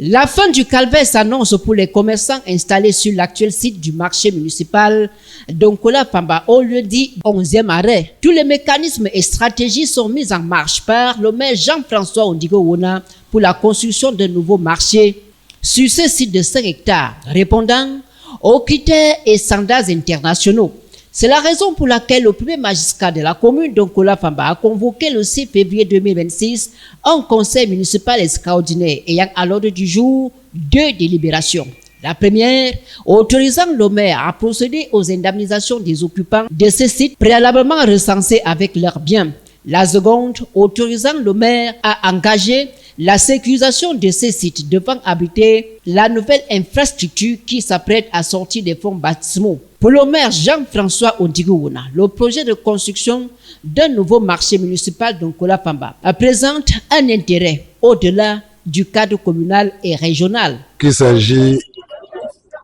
La fin du calvaire s'annonce pour les commerçants installés sur l'actuel site du marché municipal d'Onkola Famba au lieu dit 11e arrêt. Tous les mécanismes et stratégies sont mis en marche par le maire Jean-François Ondigo Wona pour la construction d'un nouveau marché sur ce site de 5 hectares, répondant aux critères et standards internationaux. C'est la raison pour laquelle le premier magistrat de la commune d'Onkola Famba a convoqué le 6 février 2026 un conseil municipal extraordinaire ayant à l'ordre du jour 2 délibérations. La première, autorisant le maire à procéder aux indemnisations des occupants de ce site préalablement recensés avec leurs biens. La seconde, autorisant le maire à engager la sécurisation de ces sites devant abriter la nouvelle infrastructure qui s'apprête à sortir des fonds baptismaux. Pour le maire Jean-François Ondigo Wona, le projet de construction d'un nouveau marché municipal d'Onkola Famba présente un intérêt au-delà du cadre communal et régional. Il s'agit,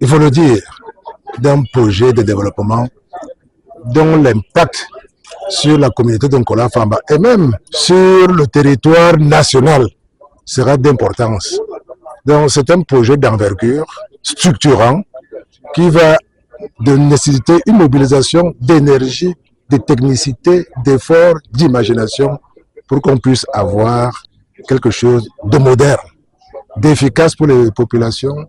il faut le dire, d'un projet de développement dont l'impact sur la communauté d'Onkola Famba et même sur le territoire national sera d'importance. Donc c'est un projet d'envergure structurant qui va nécessiter une mobilisation d'énergie, de technicité, d'efforts, d'imagination pour qu'on puisse avoir quelque chose de moderne, d'efficace pour les populations,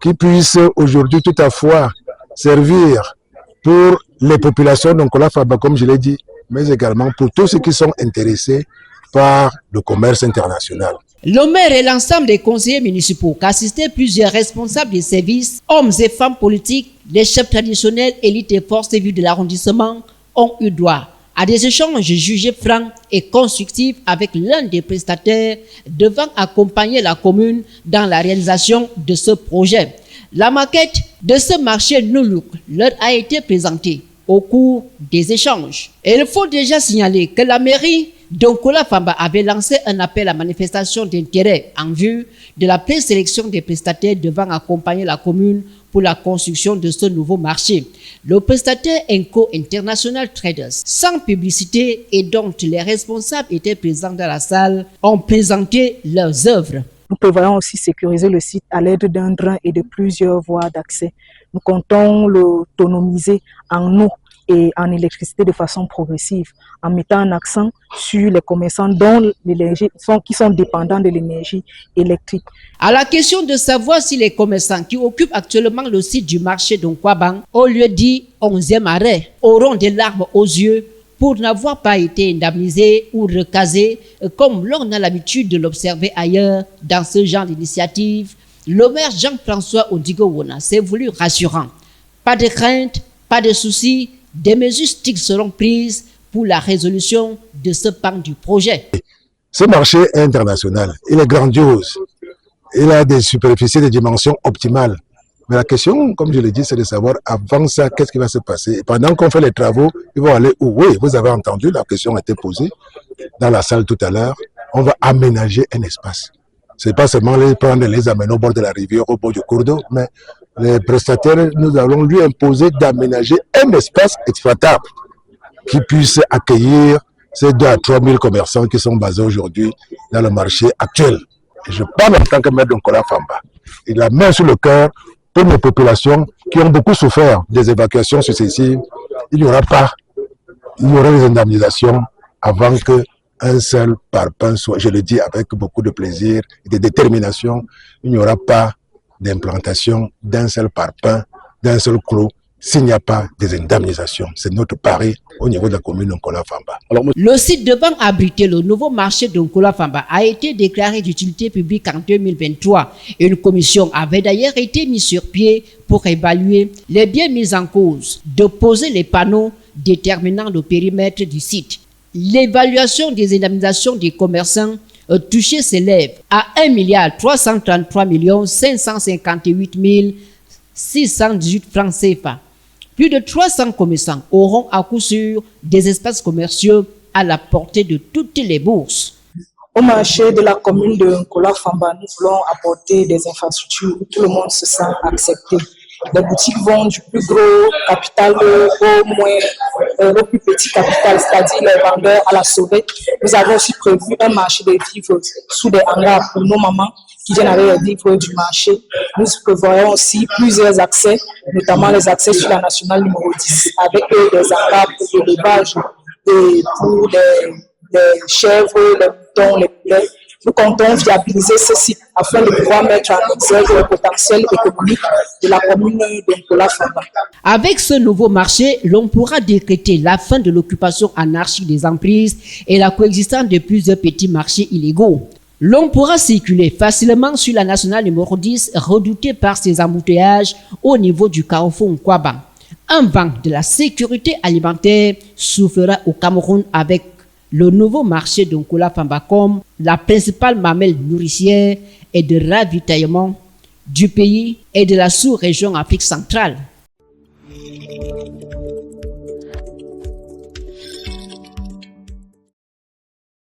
qui puisse aujourd'hui tout à fois servir pour les populations d'Onkola Famba, comme je l'ai dit, mais également pour tous ceux qui sont intéressés par le commerce international. Le maire et l'ensemble des conseillers municipaux qu'assistaient plusieurs responsables des services, hommes et femmes politiques, les chefs traditionnels, élites et forces vives de l'arrondissement ont eu droit à des échanges jugés francs et constructifs avec l'un des prestataires devant accompagner la commune dans la réalisation de ce projet. La maquette de ce marché Noulouk leur a été présentée au cours des échanges. Et il faut déjà signaler que la mairie d'Onkola Famba avait lancé un appel à manifestation d'intérêt en vue de la présélection des prestataires devant accompagner la commune pour la construction de ce nouveau marché. Le prestataire Enco International Traders, sans publicité et dont les responsables étaient présents dans la salle, ont présenté leurs œuvres. Nous prévoyons aussi sécuriser le site à l'aide d'un drain et de plusieurs voies d'accès. Nous comptons l'autonomiser en eau et en électricité de façon progressive, en mettant un accent sur les commerçants qui sont dépendants de l'énergie électrique. À la question de savoir si les commerçants qui occupent actuellement le site du marché d'Onkwabang, au lieu dit 11e arrêt, auront des larmes aux yeux pour n'avoir pas été indemnisés ou recasés, comme l'on a l'habitude de l'observer ailleurs dans ce genre d'initiative, le maire Jean-François Ondigo Wona s'est voulu rassurant. Pas de crainte, pas de soucis, des mesures strictes seront prises pour la résolution de ce pan du projet. Ce marché est international, il est grandiose, il a des superficies de dimensions optimales. Mais la question, comme je l'ai dit, c'est de savoir avant ça, qu'est-ce qui va se passer. Et pendant qu'on fait les travaux, ils vont aller où? Oui, vous avez entendu, la question a été posée dans la salle tout à l'heure. On va aménager un espace. Ce n'est pas seulement les prendre et les amener au bord de la rivière, au bord du cours d'eau, mais les prestataires, nous allons lui imposer d'aménager un espace exploitable qui puisse accueillir ces 2 à 3 000 commerçants qui sont basés aujourd'hui dans le marché actuel. Et je parle en tant que maire d'Onkola Famba. Et la main sur le cœur pour les populations qui ont beaucoup souffert des évacuations successives. Il n'y aura des indemnisations avant que un seul parpaing soit, je le dis avec beaucoup de plaisir et de détermination, il n'y aura pas d'implantation d'un seul parpaing, d'un seul clos, s'il n'y a pas des indemnisations. C'est notre pari au niveau de la commune d'Onkola Famba. Le site devant abriter le nouveau marché d'Onkola Famba a été déclaré d'utilité publique en 2023. Une commission avait d'ailleurs été mise sur pied pour évaluer les biens mis en cause, de poser les panneaux déterminant le périmètre du site. L'évaluation des indemnisations des commerçants touchés s'élève à 1 333 558 618 francs CFA. Plus de 300 commerçants auront à coup sûr des espaces commerciaux à la portée de toutes les bourses. Au marché de la commune de Onkola Famba, nous voulons apporter des infrastructures où tout le monde se sent accepté. Les boutiques vont du plus gros capital au plus petit capital, c'est-à-dire les vendeurs à la sauvette. Nous avons aussi prévu un marché de vivres sous des hangars pour nos mamans qui viennent avec les livres du marché. Nous prévoyons aussi plusieurs accès, notamment les accès sur la nationale numéro 10, avec des hangars pour l'élevage et pour les chèvres, les moutons, les poulets. Nous comptons viabiliser ce site afin de pouvoir mettre en exergue le potentiel économique de la commune d'Nkola-Famba. Avec ce nouveau marché, l'on pourra décréter la fin de l'occupation anarchique des emprises et la coexistence de plusieurs petits marchés illégaux. L'on pourra circuler facilement sur la nationale numéro 10, redoutée par ses embouteillages au niveau du carrefour Nkwaba. Un vent de la sécurité alimentaire soufflera au Cameroun avec le nouveau marché de Nkola-Famba comme la principale mamelle nourricière et de ravitaillement du pays et de la sous-région Afrique centrale.